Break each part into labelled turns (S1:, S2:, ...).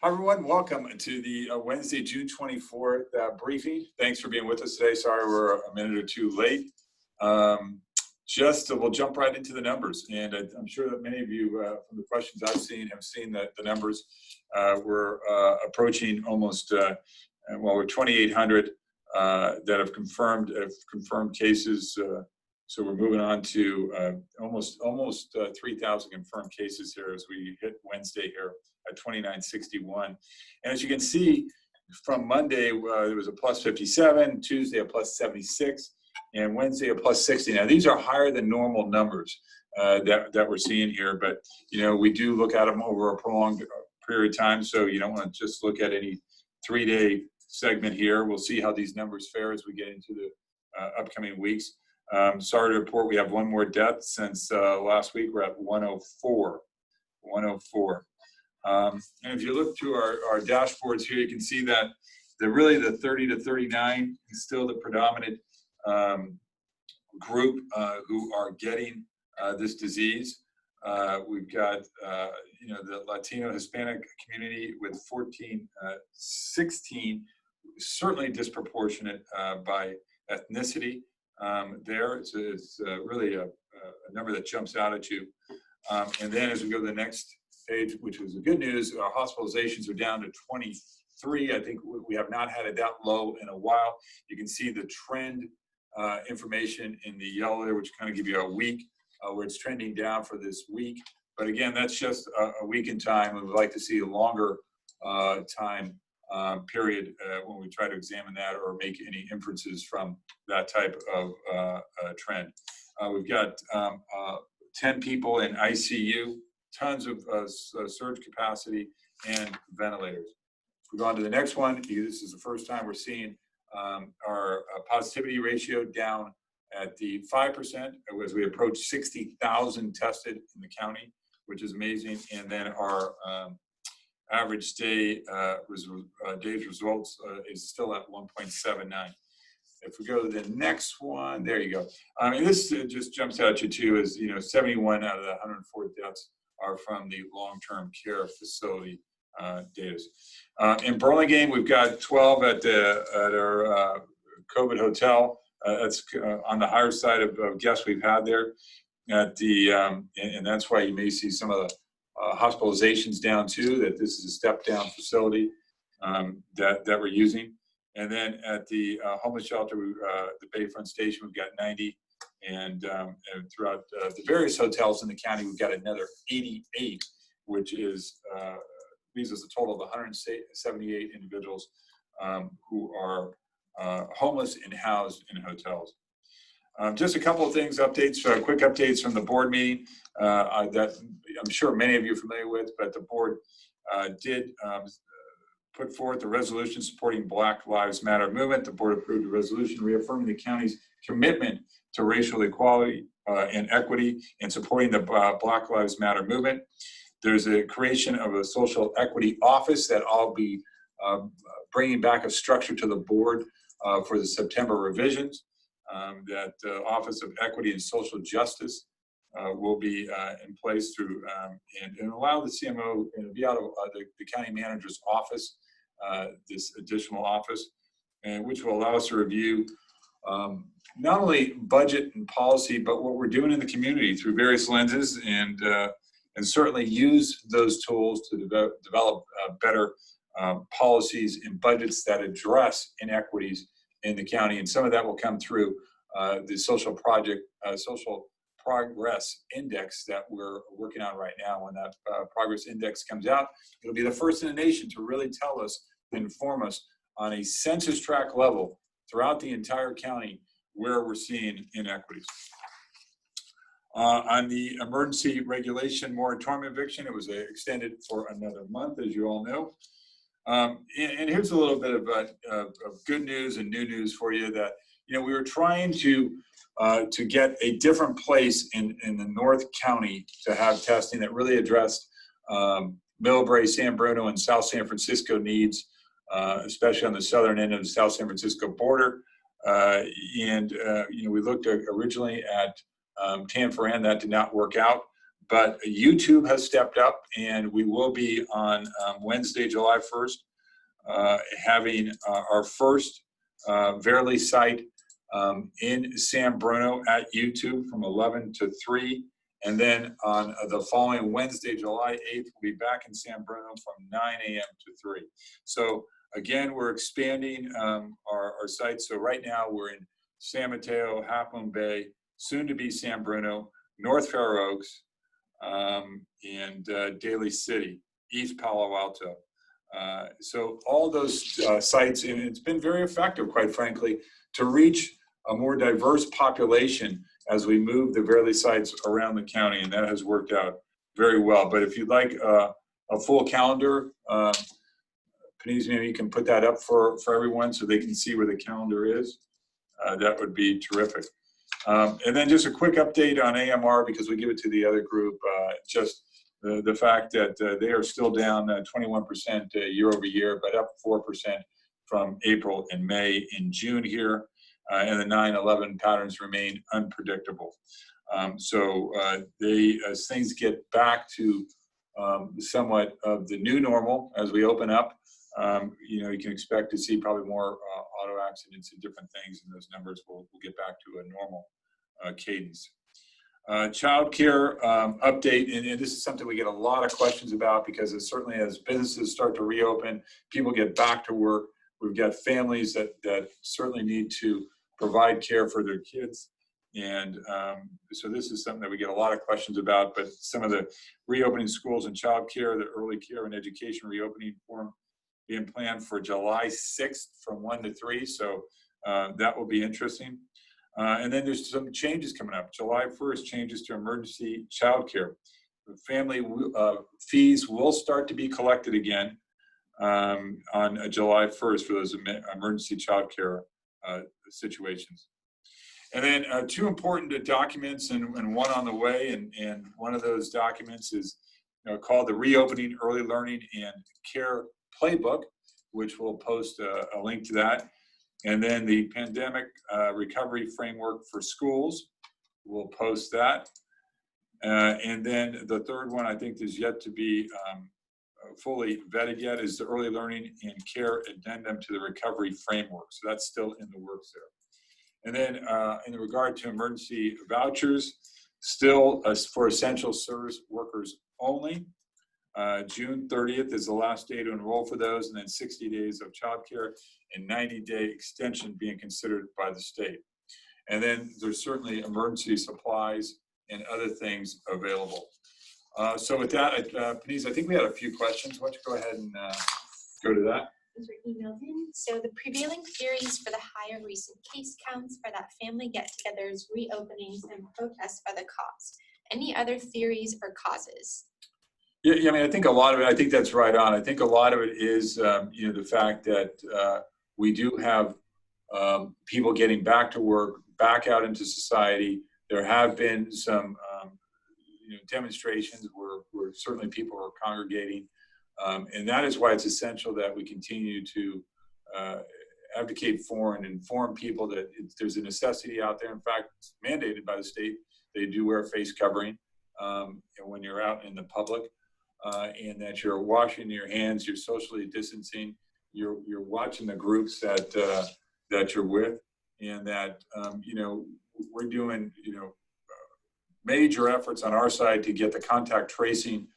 S1: Hi, everyone. Welcome to the Wednesday, June 24th briefing. Thanks for being with us today. Sorry we're a minute or two late. We'll jump right into the numbers. And I'm sure that many of you, from the questions I've seen, have seen that the numbers we're approaching almost, we're 2,800 that have confirmed cases. So we're moving on to almost 3,000 confirmed cases here as we hit Wednesday here at 2,961. And as you can see, from Monday, there was a plus 57, Tuesday a plus 76, and Wednesday a plus 60. Now, these are higher than normal numbers that we're seeing here, but, we do look at them over a prolonged period of time, so you don't want to just look at any 3-day segment here. We'll see how these numbers fare as we get into the upcoming weeks. Sorry to report we have one more death since last week. We're at 104. And if you look to our dashboards here, you can see that the 30 to 39 is still the predominant group who are getting this disease. We've got the Latino Hispanic community with 16, certainly disproportionate by ethnicity. There it's really a number that jumps out at you. And then as we go to the next page, which was the good news, our hospitalizations are down to 23. I think we have not had it that low in a while. You can see the trend information in the yellow there, which kind of give you a week where it's trending down for this week. But again, that's just a week in time, and we'd like to see a longer time period when we try to examine that or make any inferences from that type of trend. We've got 10 people in ICU, tons of surge capacity and ventilators. If we go on to the next one, this is the first time we're seeing our positivity ratio down at the 5% as we approach 60,000 tested in the county, which is amazing. And then our average day's results is still at 1.79. If we go to the next one, there you go. And this just jumps out at you too, is 71 out of the 104 deaths are from the long-term care facility data. In Burlingame, we've got 12 at our COVID hotel. That's on the higher side of guests we've had there. And that's why you may see some of the hospitalizations down too, that this is a step-down facility that we're using. And then at the homeless shelter, the Bayfront Station, we've got 90. And throughout the various hotels in the county, we've got another 88, which is leaves us a total of 178 individuals who are homeless and housed in hotels. Just a couple of things, quick updates from the board meeting that I'm sure many of you are familiar with, but the board did put forth a resolution supporting Black Lives Matter movement. The board approved a resolution reaffirming the county's commitment to racial equality and equity and supporting the Black Lives Matter movement. There's a creation of a social equity office that I'll be bringing back a structure to the board for the September revisions. That Office of Equity and Social Justice will be in place through and allow the CMO to be out of the county manager's office, this additional office, and which will allow us to review not only budget and policy, but what we're doing in the community through various lenses, and certainly use those tools to develop better policies and budgets that address inequities in the county. And some of that will come through the social progress index that we're working on right now. When that progress index comes out, it'll be the first in the nation to really tell us, inform us on a census tract level throughout the entire county where we're seeing inequities. On the emergency regulation moratorium eviction, it was extended for another month, as you all know. And here's a little bit of good news and new news for you, that we were trying to get a different place in the North County to have testing that really addressed Millbrae, San Bruno, and South San Francisco needs, especially on the southern end of the South San Francisco border. We looked originally at Tanforan. That did not work out, but YouTube has stepped up, and we will be on Wednesday, July 1st, having our first Verily site in San Bruno at YouTube from 11 to 3. And then on the following Wednesday, July 8th, we'll be back in San Bruno from 9 a.m. to 3. So again, we're expanding our sites. So right now we're in San Mateo, Half Moon Bay, soon to be San Bruno, North Fair Oaks, and Daly City, East Palo Alto. So all those sites, and it's been very effective, quite frankly, to reach a more diverse population as we move the Verily sites around the county, and that has worked out very well. But if you'd like a full calendar, Panise, maybe you can put that up for everyone so they can see where the calendar is. That would be terrific. And then just a quick update on AMR, because we give it to the other group, just the fact that they are still down 21% year over year, but up 4% from April and May and June here. And the 9/11 patterns remain unpredictable. So as things get back to somewhat of the new normal as we open up, you can expect to see probably more auto accidents and different things, and those numbers will get back to a normal cadence. Child care update, and this is something we get a lot of questions about, because it's certainly as businesses start to reopen, people get back to work. We've got families that certainly need to provide care for their kids. And so this is something that we get a lot of questions about, but some of the reopening schools and child care, the early care and education reopening forum being planned for July 6th from 1 to 3. So that will be interesting. And then there's some changes coming up. July 1st, changes to emergency child care. The family fees will start to be collected again on July 1st for those emergency child care situations. And then two important documents, and one on the way, and one of those documents is called the Reopening Early Learning and Care Playbook, which we'll post a link to that. And then the Pandemic Recovery Framework for Schools, we'll post that. And then the third one, I think, is yet to be fully vetted yet, is the Early Learning and Care Addendum to the Recovery Framework. So that's still in the works there. And then in regard to emergency vouchers, still for essential service workers only. June 30th is the last day to enroll for those, and then 60 days of childcare and 90-day extension being considered by the state. And then there's certainly emergency supplies and other things available. So with that, Panise, I think we had a few questions. Why don't you go ahead and go to that?
S2: Those were emailed in. So the prevailing theories for the higher recent case counts for that family get-togethers, reopenings, and protests are the cause. Any other theories or causes?
S1: Yeah, I mean, I think a lot of it, I think that's right on. I think a lot of it is, the fact that we do have people getting back to work, back out into society. There have been some, demonstrations where certainly people are congregating. And that is why it's essential that we continue to advocate for and inform people that there's a necessity out there. In fact, it's mandated by the state. They do wear a face covering when you're out in the public. And that you're washing your hands, you're socially distancing, you're watching the groups that you're with, and that we're doing major efforts on our side to get the contact tracing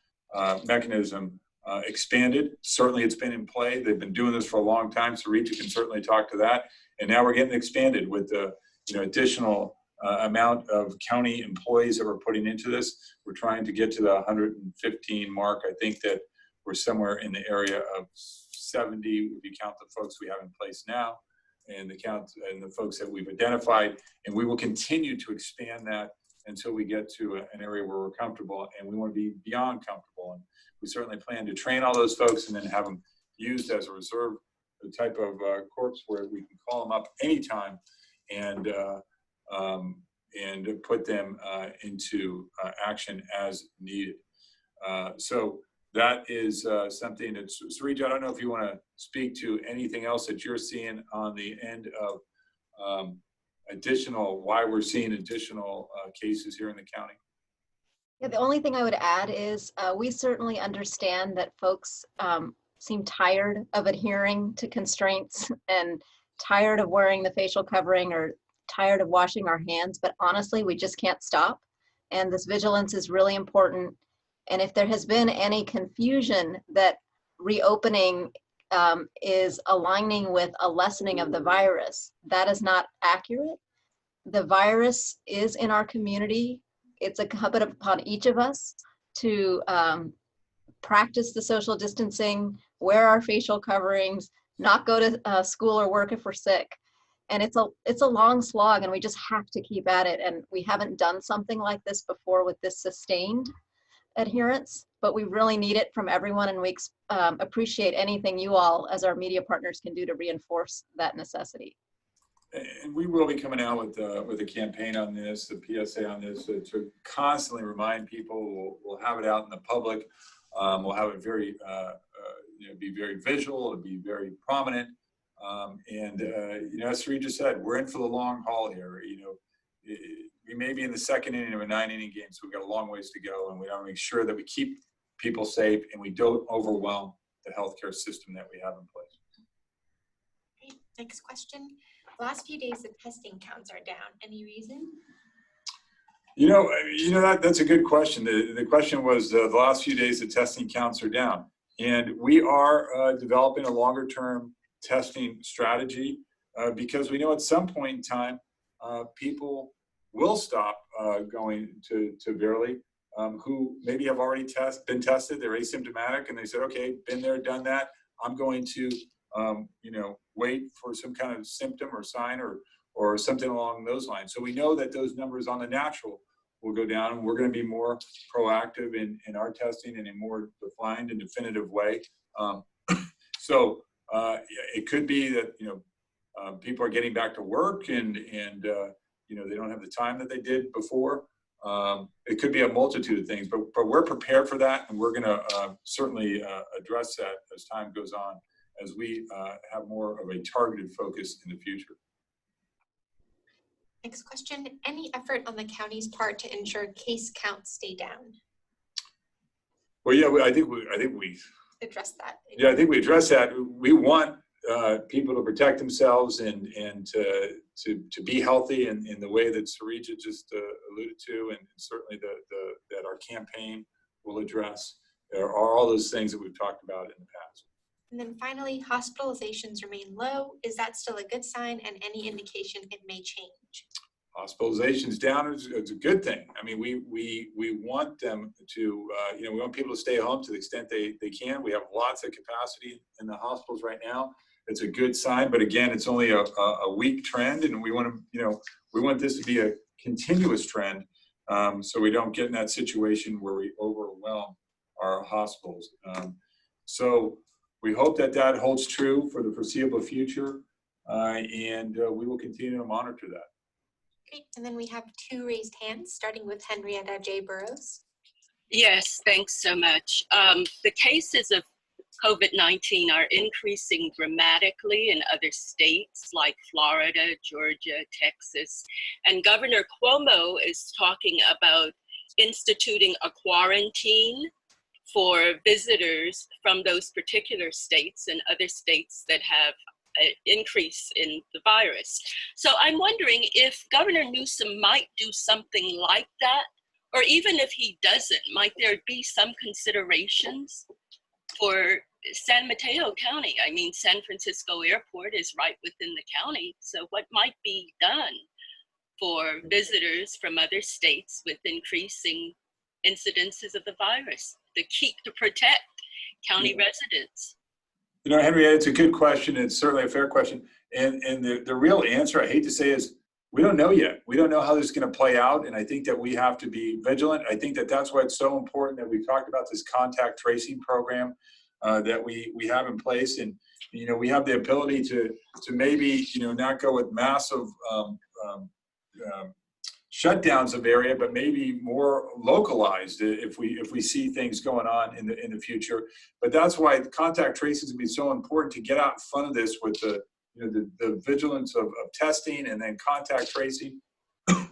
S1: mechanism expanded. Certainly, it's been in play. They've been doing this for a long time, so Rita can certainly talk to that. And now we're getting expanded with the additional amount of county employees that we're putting into this. We're trying to get to the 115 mark. I think that we're somewhere in the area of 70 if you count the folks we have in place now and the folks that we've identified. And we will continue to expand that until we get to an area where we're comfortable, and we want to be beyond comfortable. And we certainly plan to train all those folks and then have them used as a reserve type of corps where we can call them up anytime and put them into action as needed. So that is something that's, Sarija, I don't know if you want to speak to anything else that you're seeing on the end of why we're seeing additional cases here in the county.
S3: Yeah, the only thing I would add is we certainly understand that folks seem tired of adhering to constraints and tired of wearing the facial covering or tired of washing our hands, but honestly, we just can't stop. And this vigilance is really important. And if there has been any confusion that reopening is aligning with a lessening of the virus, that is not accurate. The virus is in our community. It's incumbent upon each of us to practice the social distancing, wear our facial coverings, not go to school or work if we're sick. And it's a long slog, and we just have to keep at it. And we haven't done something like this before with this sustained adherence, but we really need it from everyone, and we appreciate anything you all as our media partners can do to reinforce that necessity.
S1: And we will be coming out with a campaign on this, the PSA on this, to constantly remind people. We'll have it out in the public. We'll have it very, be very visual. It'll be very prominent. As Sri just said, we're in for the long haul here. We may be in the second inning of a 9-inning game, so we've got a long ways to go, and we want to make sure that we keep people safe and we don't overwhelm the healthcare system that we have in place.
S2: Great. Next question. The last few days, the testing counts are down. Any reason?
S1: That's a good question. The question was the last few days the testing counts are down, and we are developing a longer-term testing strategy because we know at some point in time people will stop going to Verily who maybe have already been tested. They're asymptomatic, and they said, okay, been there, done that. I'm going to wait for some kind of symptom or sign or something along those lines. So we know that those numbers on the natural will go down, and we're going to be more proactive in our testing in a more defined and definitive way. It could be that people are getting back to work and they don't have the time that they did before. It could be a multitude of things, but we're prepared for that, and we're going to certainly address that as time goes on, as we have more of a targeted focus in the future.
S2: Next question. Any effort on the county's part to ensure case counts stay down?
S1: Well, yeah, I think we
S2: addressed that.
S1: Yeah, I think we addressed that. We want people to protect themselves and to be healthy in the way that Sarija just alluded to, and certainly that our campaign will address. There are all those things that we've talked about in the past.
S2: And then finally, hospitalizations remain low. Is that still a good sign, and any indication it may change?
S1: Hospitalizations down is a good thing. I mean, we want them to, we want people to stay home to the extent they can. We have lots of capacity in the hospitals right now. It's a good sign, but again, it's only a weak trend, and we want this to be a continuous trend, so we don't get in that situation where we overwhelm our hospitals. So we hope that holds true for the foreseeable future, and we will continue to monitor that.
S2: Great. And then we have 2 raised hands, starting with Henrietta J. Burrows.
S4: Yes, thanks so much. The cases of COVID-19 are increasing dramatically in other states like Florida, Georgia, Texas, and Governor Cuomo is talking about instituting a quarantine for visitors from those particular states and other states that have an increase in the virus. So I'm wondering if Governor Newsom might do something like that, or even if he doesn't, might there be some considerations for San Mateo County? I mean, San Francisco Airport is right within the county, so what might be done for visitors from other states with increasing incidences of the virus to protect county residents?
S1: Henrietta, it's a good question. It's certainly a fair question. And the real answer, I hate to say, is we don't know yet. We don't know how this is going to play out. And I think that we have to be vigilant. I think that that's why it's so important that we talked about this contact tracing program that we have in place. And, we have the ability to maybe, not go with massive shutdowns of area, but maybe more localized if we see things going on in the future. But that's why contact tracing is going to be so important, to get out in front of this with the vigilance of testing and then contact tracing.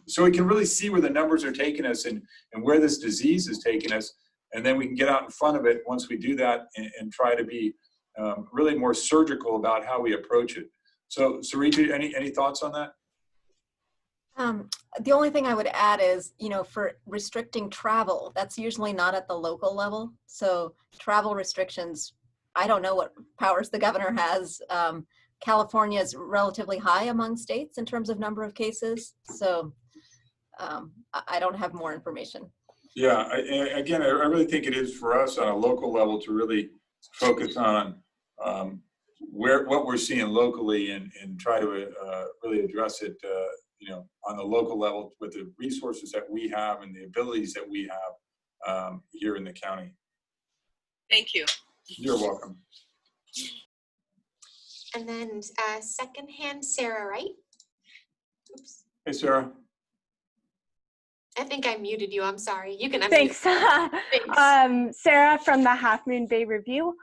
S1: so we can really see where the numbers are taking us and where this disease is taking us. And then we can get out in front of it once we do that and try to be really more surgical about how we approach it. So Sarita, any thoughts on that?
S3: The only thing I would add is, for restricting travel, that's usually not at the local level. So travel restrictions, I don't know what powers the governor has. California is relatively high among states in terms of number of cases. So I don't have more information.
S1: Yeah, I really think it is for us on a local level to really focus on what we're seeing locally and try to really address it, on the local level with the resources that we have and the abilities that we have here in the county.
S4: Thank you.
S1: You're welcome.
S2: And then secondhand, Sarah, right? Oops.
S1: Hey, Sarah.
S2: I think I muted you. I'm sorry. You can unmute.
S5: Thanks.
S2: Thanks.
S5: Sarah from the Half Moon Bay Review.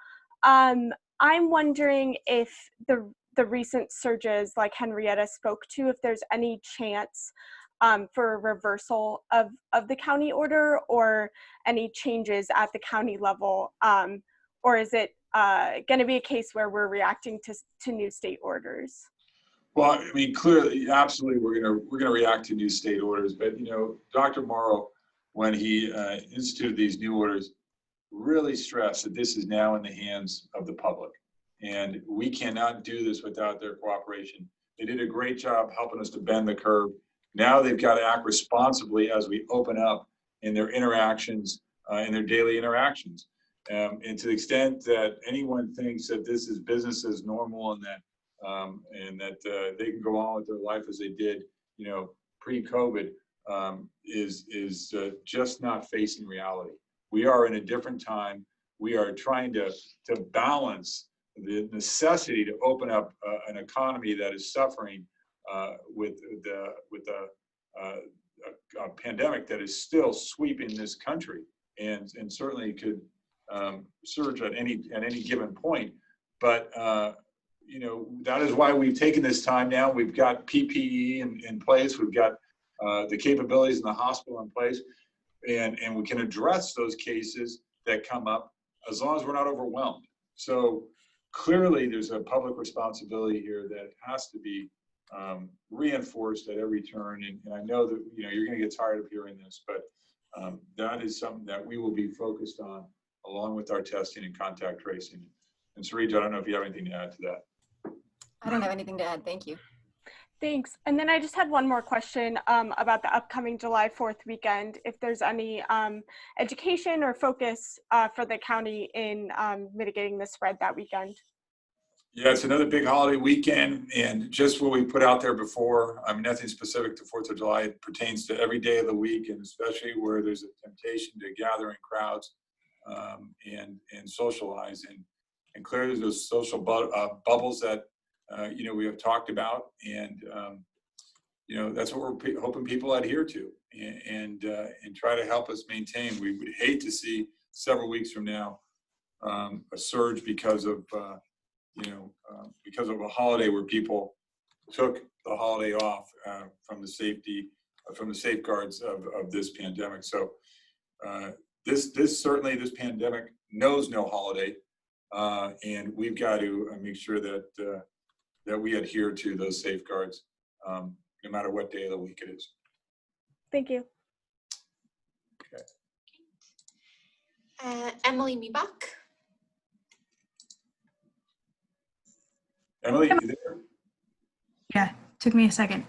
S5: I'm wondering if the recent surges like Henrietta spoke to, if there's any chance for a reversal of the county order or any changes at the county level, or is it going to be a case where we're reacting to new state orders?
S1: Well, I mean, clearly, absolutely, we're gonna react to new state orders. But Dr. Morrow, when he instituted these new orders, really stressed that this is now in the hands of the public, and we cannot do this without their cooperation. They did a great job helping us to bend the curve. Now they've got to act responsibly as we open up in their interactions, in their daily interactions. And to the extent that anyone thinks that this is business as normal and that they can go on with their life as they did, pre-COVID, is just not facing reality. We are in a different time. We are trying to balance the necessity to open up an economy that is suffering with a pandemic that is still sweeping this country and certainly could surge at any given point. But that is why we've taken this time now. We've got PPE in place. We've got the capabilities in the hospital in place, and we can address those cases that come up as long as we're not overwhelmed. So clearly, there's a public responsibility here that has to be reinforced at every turn. And I know that you're going to get tired of hearing this, but that is something that we will be focused on along with our testing and contact tracing. And Sarita, I don't know if you have anything to add to that.
S3: I don't have anything to add. Thank you.
S5: Thanks. And then I just had one more question about the upcoming July 4th weekend. If there's any education or focus for the county in mitigating the spread that weekend.
S1: Yeah, it's another big holiday weekend, and just what we put out there before, I mean, nothing specific to 4th of July. It pertains to every day of the week, and especially where there's a temptation to gather in crowds and socialize. And clearly there's those social bubbles that we have talked about, and that's what we're hoping people adhere to and try to help us maintain. We would hate to see several weeks from now a surge because of a holiday where people took the holiday off from the safeguards of this pandemic. So this pandemic knows no holiday, and we've got to make sure that we adhere to those safeguards, no matter what day of the week it is.
S5: Thank you.
S2: Okay. Emily Miebach.
S1: Emily, you there?
S6: Yeah, took me a second.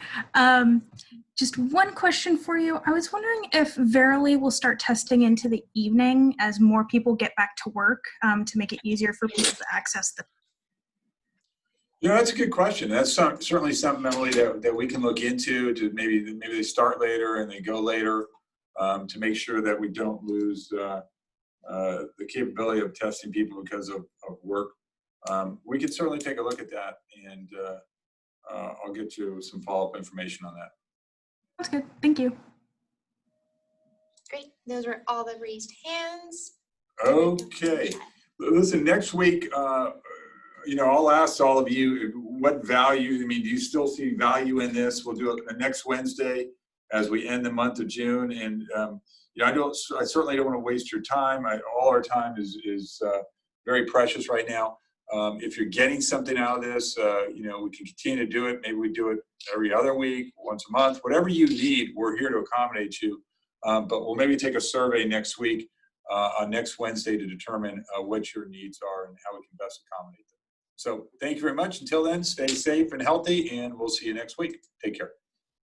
S6: Just one question for you. I was wondering if Verily will start testing into the evening as more people get back to work to make it easier for people to access the.
S1: Yeah, that's a good question. That's certainly something, Emily, that we can look into. To maybe they start later and they go later to make sure that we don't lose the capability of testing people because of work. We could certainly take a look at that, and I'll get you some follow-up information on that.
S6: That's good. Thank you.
S2: Great. Those were all the raised hands.
S1: Okay. Listen, next week, I'll ask all of you what value, do you still see value in this? We'll do it next Wednesday. as we end the month of June. And I certainly don't want to waste your time. All our time is very precious right now. If you're getting something out of this, we can continue to do it. Maybe we do it every other week, once a month, whatever you need. We're here to accommodate you. But we'll maybe take a survey next week, on next Wednesday, to determine what your needs are and how we can best accommodate them. So thank you very much. Until then, stay safe and healthy, and we'll see you next week. Take care.